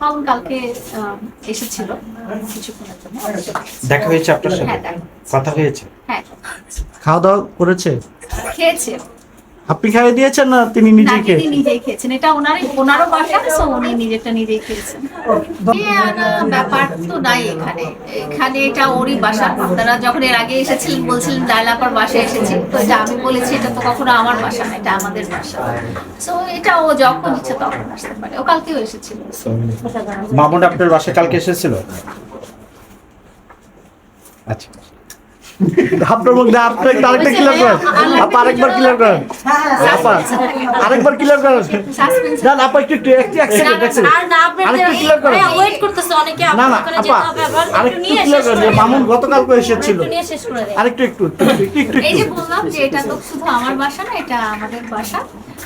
মামুন কালকে এসেছিল কিছুক্ষণের জন্য। দেখা হয়েছে আপনার সাথে? হ্যাঁ, দেখা কথা হয়েছে? হ্যাঁ, খাওয়া দাওয়া করেছে? খেয়েছে। আপনি খাইয়ে দিয়েছেন না তিনি না, নিজেই তিনি খেয়েছেন? নিজেই খেয়েছেন। এটা ওনারও বাসা, সো উনি নিজেরটা নিজেই খেয়েছেন। বিয়ে আনা ব্যাপার তো নাই এখানে। এখানে এটা ওরই বাসা। আপনারা যখন এর আগে এসেছিলেন বলছিলেন লায়লা আপার বাসায় এসেছি, তো এটা আমি বলেছি এটা তো কখনো আমার বাসা না, এটা আমাদের বাসা। সো এটা ও যখন ইচ্ছে তখন আসতে পারে। ও কালকেও এসেছিল। মামুন আপনার বাসায় কালকে এসেছিল? আচ্ছা, আপনার মুখ দিয়ে আপনি একটু আরেকটা ক্লিয়ার করেন। আপা আরেকবার ক্লিয়ার করেন। আপা আরেকবার ক্লিয়ার করেন। না না, আপা একটু এক সেকেন্ড আর না আপনাদের আরেকটু ক্লিয়ার করেন। ওয়েট করতেছে অনেকে না না ওখানে আপা যেতে হবে আবার আরেকটু নিয়ে ক্লিয়ার শেষ করেন করে যে মামুন গতকালকে এসেছিল। একটু নিয়ে শেষ করে দেয়। আরেকটু একটু একটু একটু এই যে বললাম যে এটা তো শুধু আমার বাসা না, এটা আমাদের বাসা।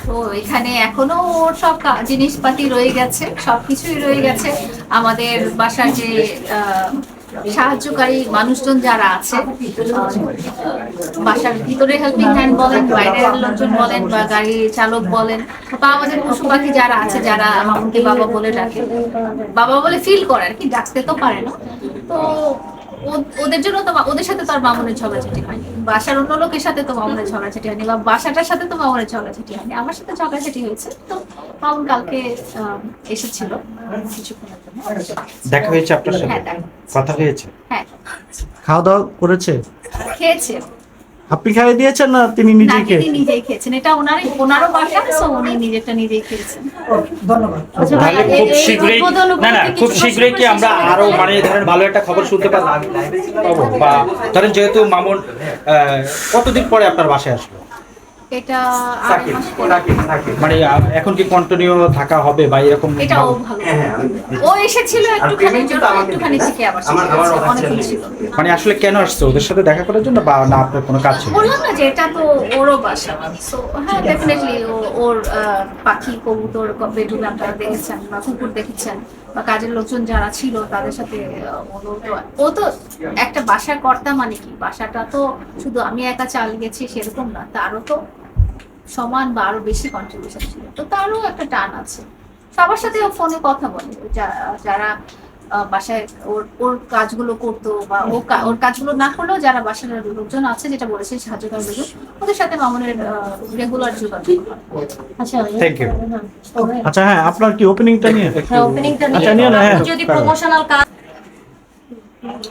তো এখানে এখনো ওর সব জিনিসপাতি রয়ে গেছে, সবকিছুই রয়ে গেছে। আমাদের বাসার যে সাহায্যকারী মানুষজন যারা আছে, বাসার ভিতরে হেল্পিং হ্যান্ড বলেন, বাইরের লোকজন বলেন, বা গাড়ি চালক বলেন, বা আমাদের পশু পাখি যারা আছে, যারা মামুনকে বাবা বলে ডাকে, বাবা বলে ফিল করে আর কি, ডাকতে তো পারে না। তো ওদের জন্য তো ওদের সাথে তো আর মামুনের ঝগড়াঝাটি হয়নি, বাসার অন্য লোকের সাথে তো মামুনের ঝগড়াঝাটি হয়নি, বা বাসাটার সাথে তো মামুনের ঝগড়াঝাটি হয়নি, আমার সাথে ঝগড়াঝাটি হয়েছে। তো মামুন কালকে এসেছিল কিছুক্ষণের জন্য। দেখা হয়েছে আপনার সাথে? হ্যাঁ, দেখা। কথা হয়েছে? হ্যাঁ, খাওয়া দাওয়া করেছে? খেয়েছে। আপনি খাইয়ে দিয়েছেন না তিনি না, নিজেই তিনি খেয়েছেন? নিজেই খেয়েছেন। এটা ওনারও বাসা, সো উনি নিজেরটা নিজেই খেয়েছেন। ধন্যবাদ। তাহলে খুব শীঘ্রই, না না, খুব শীঘ্রই কি আমরা আরো মানে ধরেন ভালো একটা খবর শুনতে পাবো? বা ধরেন যেহেতু মামুন কতদিন পরে আপনার বাসায় আসলো, এটা আড়াই মাস পরে। মানে এখন কি কন্টিনিউ থাকা হবে বা এরকম? এটা ও ভালো। ও এসেছিল একটুখানির জন্য, একটুখানি থেকে আবার চলে গেছে। অনেকদিন ছিল। মানে আসলে কেন আসছে, ওদের সাথে দেখা করার জন্য বা না আপনার কোনো কাজ ছিল? বললাম না যে এটা তো ওরও বাসা। সো হ্যাঁ, ডেফিনেটলি ওর পাখি কবুতর বেডরুমে আপনারা দেখেছেন, বা কুকুর দেখেছেন, বা কাজের লোকজন যারা ছিল তাদের সাথে ও তো একটা বাসার কর্তা। মানে কি, বাসাটা তো শুধু আমি একা চালিয়েছি সেরকম না, তারও তো সমান বা আরো বেশি কন্ট্রিবিউশন ছিল। তো তারও একটা টান আছে। সবার সাথে ও ফোনে কথা বলে, যারা বাসায় ওর কাজগুলো করতো, বা ওর কাজগুলো না করলেও যারা বাসার লোকজন আছে, যেটা বলেছে সাহায্যকারী লোকজন, ওদের সাথে মামুনের রেগুলার যোগাযোগ হয়। আচ্ছা থ্যাংক ইউ। আচ্ছা হ্যাঁ, আপনার কি ওপেনিংটা নিয়ে? ওপেনিংটা আচ্ছা, নিয়ে নিয়ে না, হ্যাঁ। যদি প্রমোশনাল কাজ।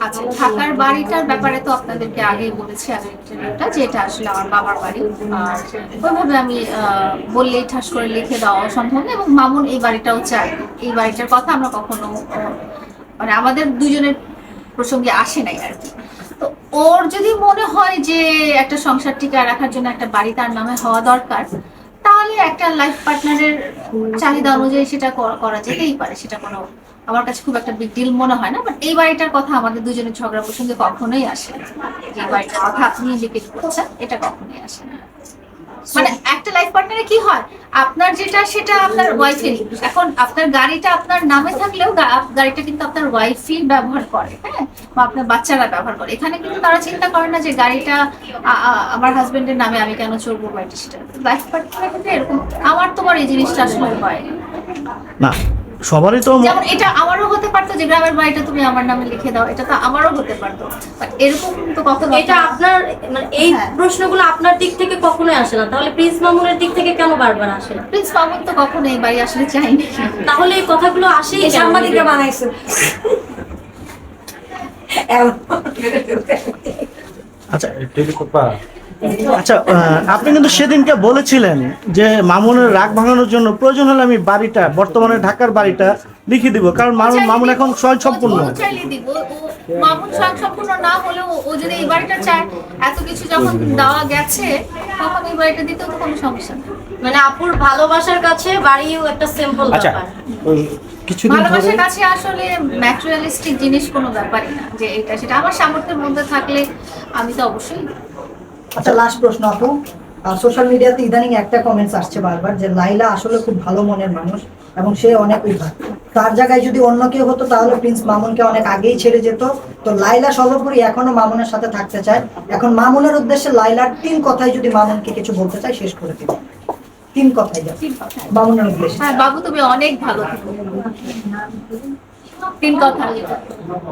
আচ্ছা, ঢাকার বাড়িটার ব্যাপারে তো আপনাদেরকে আগেই বলেছি আগের ইন্টারভিউটা, যে এটা আসলে আমার বাবার বাড়ি। আর ওইভাবে আমি বললেই ঠাস করে লিখে দেওয়া অসম্ভব না, এবং মামুন এই বাড়িটাও চায়। এই বাড়িটার কথা আমরা কখনো মানে আমাদের দুজনের প্রসঙ্গে আসে নাই আর কি। তো ওর যদি মনে হয় যে একটা সংসার টিকায় রাখার জন্য একটা বাড়ি তার নামে হওয়া দরকার, তাহলে একটা লাইফ পার্টনারের চাহিদা অনুযায়ী সেটা করা যেতেই পারে। সেটা কোনো আমার কাছে খুব একটা বিগ ডিল মনে হয় না। বাট এই বাড়িটার কথা আমাদের দুজনের ঝগড়া প্রসঙ্গে কখনোই আসে না। যে বাড়িটার কথা আপনি জিজ্ঞেস করছেন, এটা কখনোই আসে না। মানে একটা লাইফ পার্টনারে কি হয়, আপনার যেটা সেটা আপনার ওয়াইফেরই। এখন আপনার গাড়িটা আপনার নামে থাকলেও গাড়িটা কিন্তু আপনার ওয়াইফই ব্যবহার করে, হ্যাঁ, বা আপনার বাচ্চারা ব্যবহার করে। এখানে কিন্তু তারা চিন্তা করে না যে গাড়িটা আমার হাজবেন্ডের নামে, আমি কেন চলবো বাড়িটা। সেটা লাইফ পার্টনারের ক্ষেত্রে এরকম আমার তোমার এই জিনিসটা আসলে হয় না, সবারই তো যেমন এটা আমারও হতে পারতো যে গ্রামের বাড়িটা তুমি আমার নামে লিখে দাও, এটা তো আমারও হতে পারতো। বাট এরকম তো কখনো এটা আপনার মানে এই হ্যাঁ। প্রশ্নগুলো আপনার দিক থেকে কখনোই আসে না, তাহলে প্রিন্স মামুনের দিক থেকে কেন বারবার আসে? প্রিন্স মামুন তো কখনো এই বাড়ি আসলে চাইনি। তাহলে এই কথাগুলো আসেই কেন? সাংবাদিকরা বানাইছে। আচ্ছা আচ্ছা, আপনি কিন্তু সেদিনকে বলেছিলেন যে মামুনের রাগ ভাঙানোর জন্য প্রয়োজন হলে আমি বাড়িটা, বর্তমানে ঢাকার বাড়িটা লিখে দিব, কারণ মামুন এখন স্বয়ংসম্পূর্ণ। ও চাইলে দিব। মামুন স্বয়ংসম্পূর্ণ না হলেও ও যদি এই বাড়িটা চায়, এত কিছু যখন দেওয়া গেছে, তখন এই বাড়িটা দিতেও তো কোনো সমস্যা নেই। মানে আপুর ভালোবাসার কাছে বাড়িও একটা সিম্পল আচ্ছা, ব্যাপার। ওই কিছুদিন ধরে ভালোবাসার কাছে আসলে ম্যাটেরিয়ালিস্টিক জিনিস কোনো ব্যাপারই না, যে এটা সেটা আমার সামর্থ্যের মধ্যে থাকলে আমি তো অবশ্যই। আচ্ছা, লাস্ট প্রশ্ন আপু। সোশ্যাল মিডিয়াতে ইদানিং একটা কমেন্টস আসছে বারবার যে লাইলা আসলে খুব ভালো মনের মানুষ এবং সে অনেক উদার। তার জায়গায় যদি অন্য কেউ হতো তাহলে প্রিন্স মামুনকে অনেক আগেই ছেড়ে যেত। তো লাইলা সর্বোপরি এখনো মামুনের সাথে থাকতে চায়। এখন মামুনের উদ্দেশ্যে লাইলার 3 কথাই যদি মামুনকে কিছু বলতে চায়, শেষ করে দিন। তিন কথাই যাও তিন কথায়। মামুনের উদ্দেশ্যে। হ্যাঁ বাবু, তুমি অনেক ভালো থেকো। তিন কথা,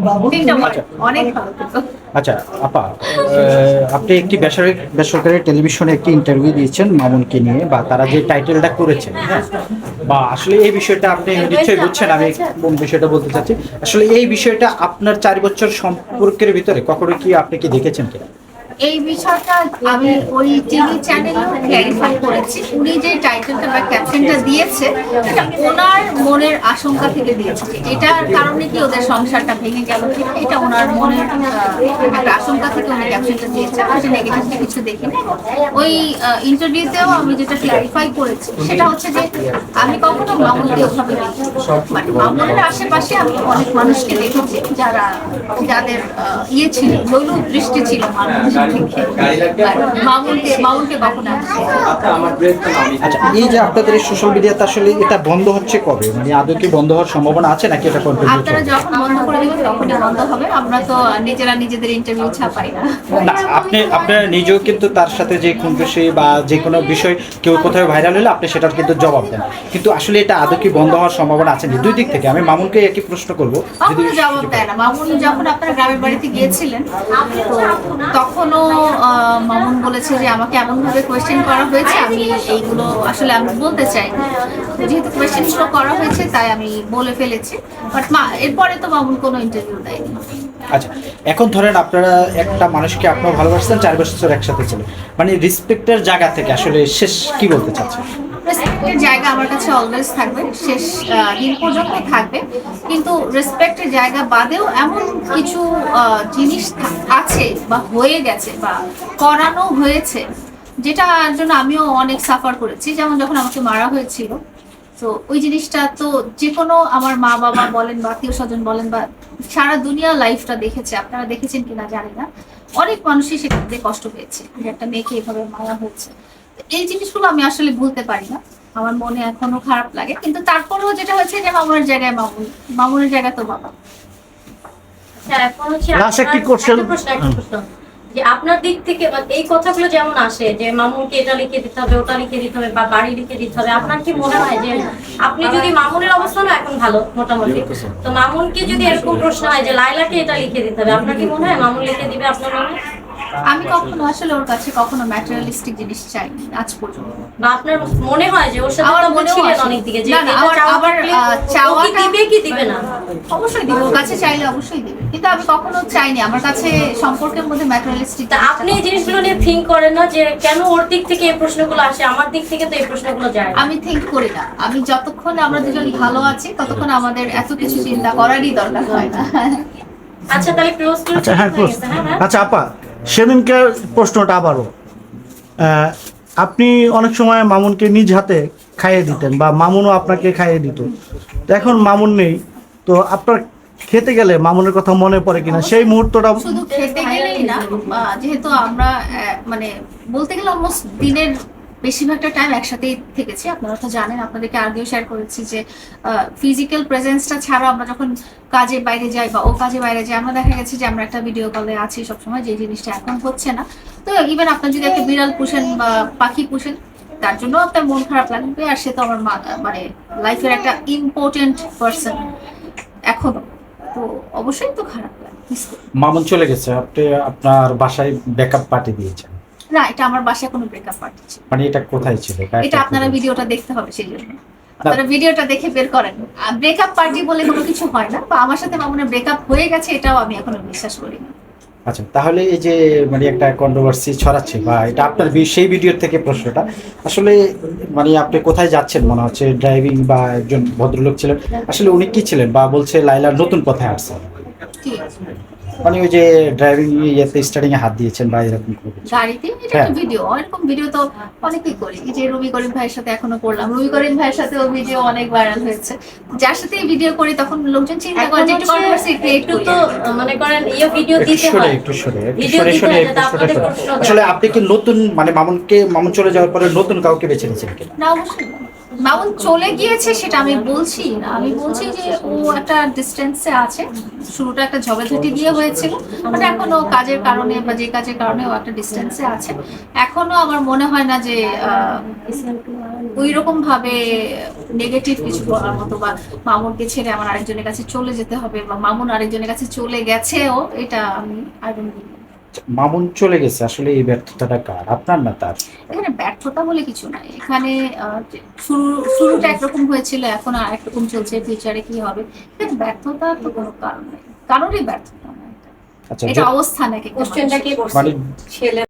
বাবু তিনটা তুমি- word, অনেক ভালো থেকো। আচ্ছা আপা, আপনি একটি বেসরকারি টেলিভিশনে একটি ইন্টারভিউ দিয়েছেন মামুনকে নিয়ে, বা তারা যে টাইটেলটা করেছেন, হ্যাঁ, বা আসলে এই বিষয়টা আপনি নিশ্চয়ই বুঝছেন আমি কোন বিষয়টা বলতে চাচ্ছি। আসলে এই বিষয়টা আপনার 4 বছর সম্পর্কের ভিতরে কখনো কি আপনি কি দেখেছেন কিনা? এই বিষয়টা আমি ওই টিভি চ্যানেলেও ক্ল্যারিফাই করেছি। উনি যে টাইটেলটা বা ক্যাপশনটা দিয়েছে এটা ওনার মনের আশঙ্কা থেকে দিয়েছে, যে এটার কারণে কি ওদের সংসারটা ভেঙে গেল কিনা, এটা ওনার মনের একটা আশঙ্কা থেকে উনি ক্যাপশনটা দিয়েছে। আমি সেটা নেগেটিভ কিছু দেখিনি। ওই ইন্টারভিউতেও আমি যেটা ক্ল্যারিফাই করেছি সেটা হচ্ছে যে আমি কখনো মামুনকে ওভাবে দেখিনি। মানে মামুনের আশেপাশে আমি অনেক মানুষকে দেখেছি যাদের ইয়ে ছিল, লোলুপ দৃষ্টি ছিল মানুষের থেকে। মামুনকে কখনো আমি দেখিনি। আচ্ছা, এই যে আপনাদের এই সোশ্যাল মিডিয়াতে আসলে এটা বন্ধ হচ্ছে কবে, মানে আদৌ কি বন্ধ হওয়ার সম্ভাবনা আছে নাকি এটা কন্টিনিউ আপনারা চলবে? যখন বন্ধ করে দেবেন তখনই বন্ধ হবে। আমরা তো নিজেরা নিজেদের ইন্টারভিউ ছাপাই না। না, আপনারা নিজেও কিন্তু তার সাথে যে খুনখুশি বা যে কোনো বিষয় কেউ কোথাও ভাইরাল হলে আপনি সেটার কিন্তু জবাব দেন, কিন্তু আসলে এটা আদৌ কি বন্ধ হওয়ার সম্ভাবনা আছে না? দুই দিক থেকে আমি মামুনকে একই প্রশ্ন করবো, যদি মামুন জবাব দেয় না। মামুন যখন আপনারা গ্রামের বাড়িতে গিয়েছিলেন তো তখনও মামুন বলেছে যে আমাকে এমন ভাবে কোয়েশ্চেন করা হয়েছে, আমি এইগুলো আসলে আমি বলতে চাই না। যেহেতু কোয়েশ্চেনগুলো করা হয়েছে তাই আমি বলে ফেলেছি। বাট এরপরে তো মামুন কোনো ইন্টারভিউ দেয়নি। আচ্ছা, এখন ধরেন আপনারা একটা মানুষকে আপনারা ভালোবাসছেন, 4 বছর একসাথে ছিলেন, মানে রেসপেক্টের জায়গা থেকে আসলে শেষ কি বলতে চাচ্ছেন? রেসপেক্টের জায়গা আমার কাছে অলওয়েজ থাকবে, শেষ দিন পর্যন্ত থাকবে। কিন্তু রেসপেক্টের জায়গা বাদেও এমন কিছু জিনিস আছে বা হয়ে গেছে বা করানো হয়েছে যেটার জন্য আমিও অনেক সাফার করেছি। যেমন যখন আমাকে মারা হয়েছিল, তো ওই জিনিসটা তো যে কোনো আমার মা বাবা বলেন বা আত্মীয় স্বজন বলেন বা সারা দুনিয়া লাইফটা দেখেছে, আপনারা দেখেছেন কিনা জানি না, অনেক মানুষই সেটাতে কষ্ট পেয়েছে যে একটা মেয়েকে এভাবে মারা হয়েছে। এই জিনিসগুলো আমি আসলে ভুলতে পারি না, আমার মনে এখনো খারাপ লাগে। কিন্তু তারপরেও যেটা হয়েছে যে মামুনের জায়গায় মামুনের জায়গায় তো বাবা। আচ্ছা, এখন হচ্ছে Last একটি আপনার- question. একটা প্রশ্ন। যে আপনার দিক থেকে মানে এই কথাগুলো যেমন আসে যে মামুনকে এটা লিখে দিতে হবে, ওটা লিখে দিতে হবে বা বাড়ি লিখে দিতে হবে, আপনার কি মনে হয় যে আপনি যদি মামুনের অবস্থানও এখন ভালো মোটামুটি, তো মামুনকে যদি এরকম প্রশ্ন হয় যে লাইলাকে এটা লিখে দিতে হবে, আপনার কি মনে হয় মামুন লিখে দিবে আপনার মনে হয়? আমি কখনো আসলে ওর কাছে কখনো ম্যাটেরিয়ালিস্টিক জিনিস চাইনি আজ পর্যন্ত। বা আপনার মনে হয় যে ওর সাথে আমার কথা মনেও ছিলেন আসে। অনেক দিকে যে না, না, এটা আমার- চাওয়া আমার, থাকলে ও কি চাওয়াটা- দিবে কি দিবে না? অবশ্যই দিবে, ওর কাছে চাইলে অবশ্যই দিবে, কিন্তু আমি কখনো চাইনি আমার কাছে সম্পর্কের মধ্যে ম্যাটেরিয়ালিস্টিক। তা আপনি এই জিনিসগুলো নিয়ে থিঙ্ক করেন না যে কেন ওর দিক থেকে এই প্রশ্নগুলো আসে, আমার দিক থেকে তো এই প্রশ্নগুলো যায় না? আমি থিঙ্ক করি না। আমি যতক্ষণ আমরা দুজন ভালো আছি ততক্ষণ আমাদের এত কিছু চিন্তা করারই দরকার হয় না। আচ্ছা, তাহলে ক্লোজ করে আচ্ছা হ্যাঁ হয়ে গেছে, হ্যাঁ, হ্যাঁ। আচ্ছা আপা, সেদিনকে প্রশ্নটা আবারও আপনি অনেক সময় মামুনকে নিজ হাতে খাইয়ে দিতেন বা মামুনও আপনাকে খাইয়ে দিত, তো এখন মামুন নেই, তো আপনার খেতে গেলে মামুনের কথা মনে পড়ে কিনা সেই মুহূর্তটা? শুধু খেতে গেলেই না, যেহেতু আমরা মানে বলতে গেলে অলমোস্ট দিনের বেশিরভাগটা টাইম একসাথেই থেকেছি। আপনারা তো জানেন, আপনাদেরকে আগেও শেয়ার করেছি যে ফিজিক্যাল প্রেজেন্সটা ছাড়া আমরা যখন কাজে বাইরে যাই বা ও কাজে বাইরে যাই, আমরা দেখা গেছে যে আমরা একটা ভিডিও কলে আছি সবসময়, যে জিনিসটা এখন হচ্ছে না। তো ইভেন আপনার যদি একটা বিড়াল পুষেন বা পাখি পুষেন, তার জন্য আপনার মন খারাপ লাগবে। আর সে তো আমার মানে লাইফের একটা ইম্পর্টেন্ট পার্সন এখনো, তো অবশ্যই তো খারাপ লাগে। miss করি। মামুন চলে গেছে, আপনি আপনার বাসায় ব্যাকআপ পার্টি দিয়েছেন, না, এটা আমার বাসায় কোনো ব্রেকআপ পার্টি ছিল। মানে এটা কোথায় ছিল? এটা আপনারা ভিডিওটা দেখতে হবে, সেই জন্য আপনারা ভিডিওটা দেখে বের করেন। ব্রেকআপ পার্টি বলে কোনো কিছু হয় না, বা আমার সাথে মামুনের ব্রেকআপ হয়ে গেছে এটাও আমি এখনো বিশ্বাস করি না। আচ্ছা, তাহলে এই যে মানে একটা কন্ট্রোভার্সি ছড়াচ্ছে, বা এটা আপনার সেই ভিডিওর থেকে প্রশ্নটা আসলে, মানে আপনি কোথায় যাচ্ছেন মনে হচ্ছে, ড্রাইভিং বা একজন ভদ্রলোক ছিলেন, আসলে উনি কি ছিলেন, বা বলছে লাইলার নতুন পথে আসছে, ঠিক আছে, মানে ওই যে ড্রাইভিং ইয়েতে স্টার্টিং এ হাত দিয়েছেন বা এরকম কোনো কিছু? গাড়িতে এটা হ্যাঁ। একটা ভিডিও, এরকম ভিডিও তো অনেকেই করি। এই যে রবি করিম ভাইয়ের সাথে এখনো করলাম, রবি করিম ভাইয়ের সাথে ও ভিডিও অনেক ভাইরাল হয়েছে। যার সাথে ভিডিও করি তখন লোকজন চিন্তা করে যে একটু কন্ট্রোভার্সি ক্রিয়েট একটু করি। তো মনে করেন ইয়ে ভিডিও একটু দিতে সরে হয়, একটু সরে একটু ভিডিও সরে দিতে সরে হয় একটু যাতে সরে আপনাদের সরে। প্রশ্ন দেয়। আসলে আপনি কি নতুন, মানে মামুন চলে যাওয়ার পরে নতুন কাউকে বেছে নিয়েছেন কিনা? না, অবশ্যই না। মামুন চলে গিয়েছে সেটা আমি বলছি না, আমি বলছি যে ও একটা ডিস্টেন্সে আছে। শুরুটা একটা ঝগড়াঝাটি দিয়ে হয়েছিল, বাট এখনো কাজের কারণে বা যে কাজের কারণে ও একটা ডিস্টেন্সে আছে। এখনো আমার মনে হয় না যে ওই রকম ভাবে নেগেটিভ কিছু বলার মতো বা মামুনকে ছেড়ে আমার আরেকজনের কাছে চলে যেতে হবে বা মামুন আরেকজনের কাছে চলে গেছেও, এটা আমি আই ডোন্ট বিলিভ। মামুন চলে গেছে, আসলে এই ব্যর্থতাটা কার, আপনার না তার? এখানে ব্যর্থতা বলে কিছু নাই, এখানে শুরুটা একরকম হয়েছিল, এখন আর একরকম চলছে, ফিউচারে কি হবে। এখানে ব্যর্থতা তো কোনো কারণ নেই, কারোরই ব্যর্থতা নাই, আচ্ছা এটা অবস্থা নাকি কোশ্চেনটা কি করছে মানে ছেলে